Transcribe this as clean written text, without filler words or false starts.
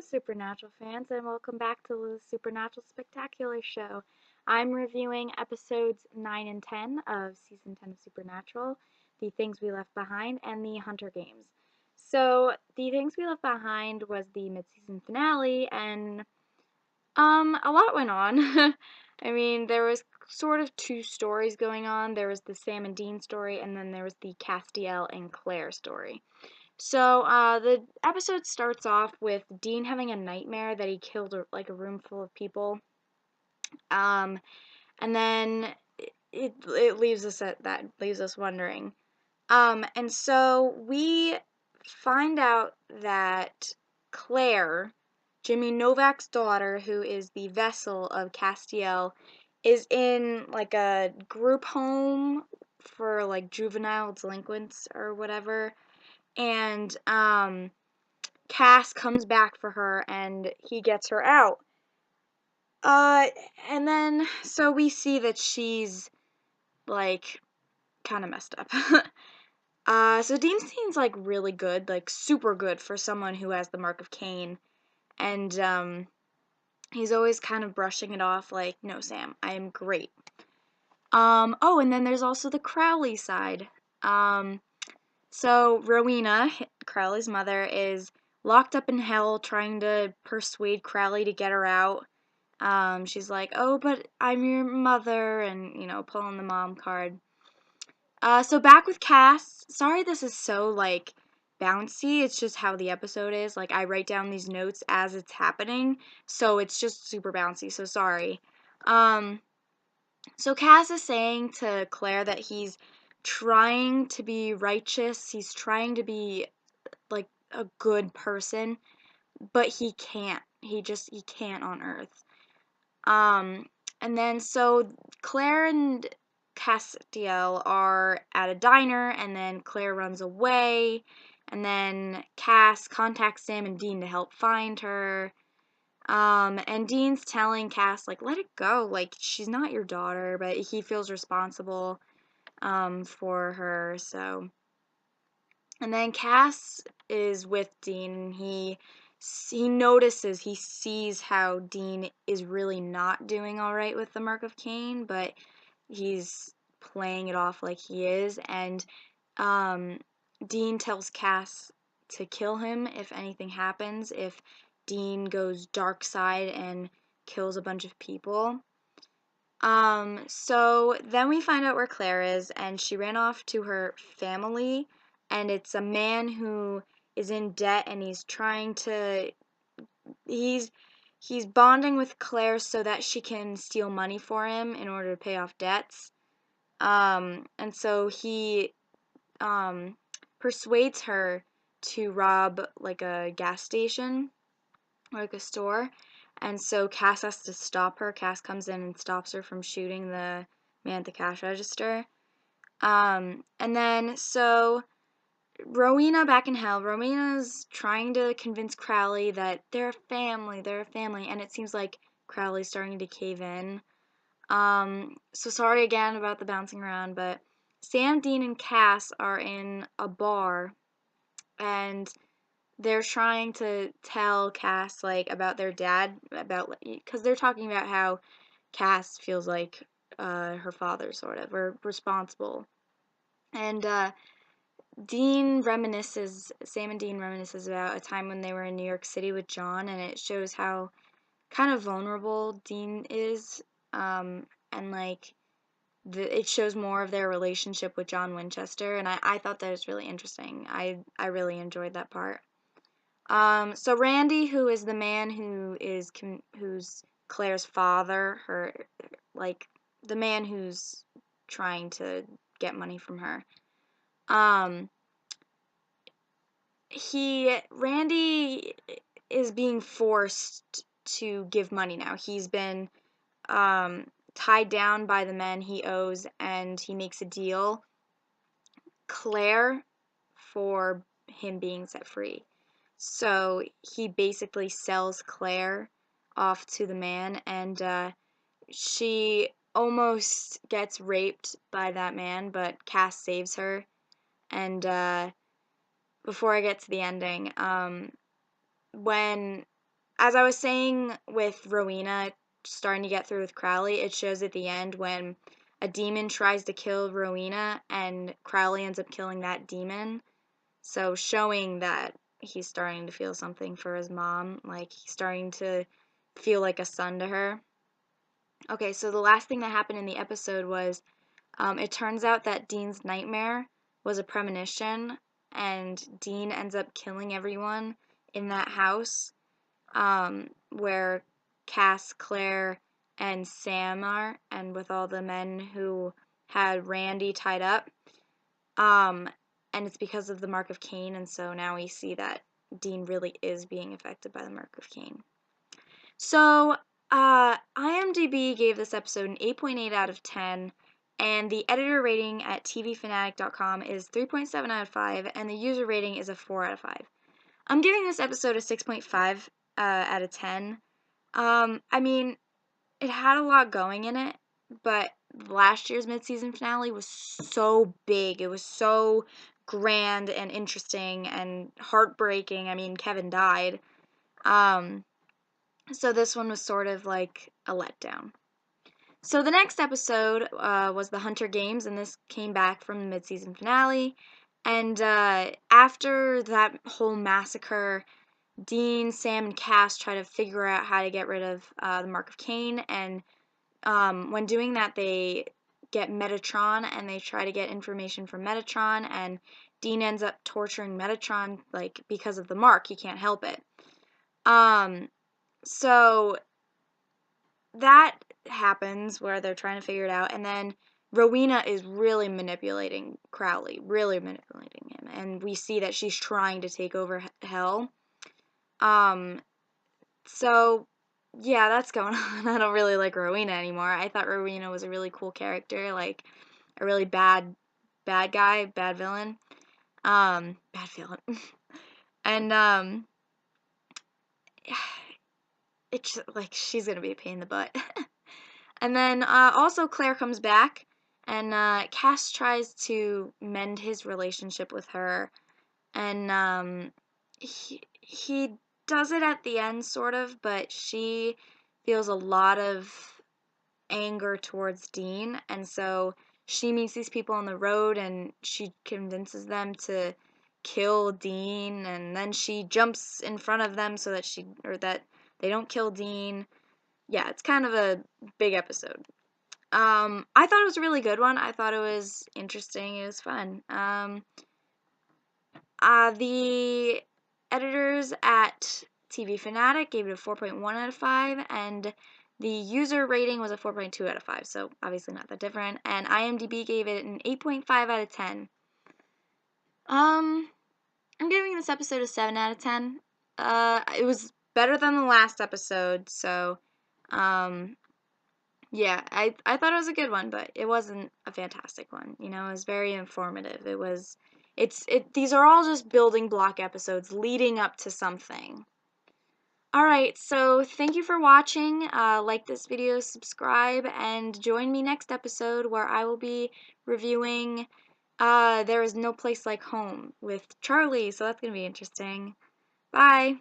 Supernatural fans, and welcome back to the Supernatural Spectacular Show. I'm reviewing episodes 9 and 10 of season 10 of Supernatural, The Things We Left Behind, and The Hunter Games. So, The Things We Left Behind was the mid-season finale, and a lot went on. I mean, there was sort of two stories going on. There was the Sam and Dean story, and then there was the Castiel and Claire story. So, the episode starts off with Dean having a nightmare that he killed a room full of people. Um, and then it leaves us at that leaves us wondering. And so we find out that Claire, Jimmy Novak's daughter, who is the vessel of Castiel, is in like a group home for like juvenile delinquents or whatever. And Cass comes back for her and he gets her out. Uh and then so we see that she's like kind of messed up. So Dean seems like really good, like super good for someone who has the mark of Cain. And he's always kind of brushing it off like, "No, Sam, I am great." Oh, and then there's also the Crowley side. Um So Rowena, Crowley's mother, is locked up in hell trying to persuade Crowley to get her out. She's like, "Oh, but I'm your mother," and, pulling the mom card. So back with Cass. Sorry this is so, like, bouncy. It's just how the episode is. Like, I write down these notes as it's happening, so it's just super bouncy, so sorry. Um, so Cass is saying to Claire that he's trying to be righteous. He's trying to be like a good person, but he can't. He can't on Earth. Um and then so Claire and Castiel are at a diner, and then Claire runs away, and then Cass contacts Sam and Dean to help find her. And Dean's telling Cass, like, let it go, like, she's not your daughter, but he feels responsible, for her, so. And then Cass is with Dean, and he sees how Dean is really not doing all right with the Mark of Cain, but he's playing it off like he is, and um, Dean tells Cass to kill him if anything happens, if Dean goes dark side and kills a bunch of people. So then we find out where Claire is, and she ran off to her family, and it's a man who is in debt, and he's he's bonding with Claire so that she can steal money for him in order to pay off debts. And so he um persuades her to rob like a gas station or like a store. And so Cass has to stop her. Cass comes in and stops her from shooting the man at the cash register. And then so Rowena back in hell, Rowena's trying to convince Crowley that they're a family, and it seems like Crowley's starting to cave in. So sorry again about the bouncing around, but Sam, Dean, and Cass are in a bar, and they're trying to tell Cass like about their dad, about because they're talking about how Cass feels like her father sort of, or responsible. And Sam and Dean reminisces about a time when they were in New York City with John, and it shows how kind of vulnerable Dean is, and like it shows more of their relationship with John Winchester, and I thought that was really interesting. I really enjoyed that part. So Randy, who is the man who's Claire's father, like the man who's trying to get money from her. Um, Randy is being forced to give money now. He's been tied down by the men he owes, and he makes a deal, Claire, for him being set free. So he basically sells Claire off to the man, and she almost gets raped by that man, but Cass saves her. And before I get to the ending, when as I was saying with Rowena starting to get through with Crowley, it shows at the end when a demon tries to kill Rowena and Crowley ends up killing that demon. So showing that he's starting to feel something for his mom, like he's starting to feel like a son to her. Okay, so the last thing that happened in the episode was it turns out that Dean's nightmare was a premonition, and Dean ends up killing everyone in that house where Cass, Claire, and Sam are, and with all the men who had Randy tied up. And it's because of the Mark of Cain, and so now we see that Dean really is being affected by the Mark of Cain. So, IMDb gave this episode an 8.8 out of 10, and the editor rating at tvfanatic.com is 3.7 out of 5, and the user rating is a 4 out of 5. I'm giving this episode a 6.5 out of 10. I mean, it had a lot going in it, but last year's mid-season finale was so big. It was so grand and interesting and heartbreaking. I mean, Kevin died. So this one was sort of like a letdown. So the next episode was the Hunter Games, and this came back from the mid-season finale. And after that whole massacre, Dean, Sam, and Cass try to figure out how to get rid of the Mark of Cain, and when doing that, they get Metatron, and they try to get information from Metatron, and Dean ends up torturing Metatron, like, because of the mark. He can't help it. So that happens where they're trying to figure it out, and then Rowena is really manipulating Crowley, really manipulating him, and we see that she's trying to take over Hell. So yeah, that's going on. I don't really like Rowena anymore. I thought Rowena was a really cool character, like a really bad guy, bad villain. Bad villain. And it's like she's gonna be a pain in the butt. And then also Claire comes back, and Cass tries to mend his relationship with her, and he does it at the end, sort of, but she feels a lot of anger towards Dean, and so she meets these people on the road, and she convinces them to kill Dean, and then she jumps in front of them so that they don't kill Dean. Yeah, it's kind of a big episode. I thought it was a really good one. I thought it was interesting. It was fun. The editors at TV Fanatic gave it a 4.1 out of 5, and the user rating was a 4.2 out of 5, so obviously not that different. And IMDb gave it an 8.5 out of 10. I'm giving this episode a 7 out of 10. It was better than the last episode, so yeah, I thought it was a good one, but it wasn't a fantastic one. You know, it was very informative. These are all just building block episodes leading up to something. Alright, so thank you for watching. Like this video, subscribe, and join me next episode where I will be reviewing There Is No Place Like Home with Charlie, so that's going to be interesting. Bye!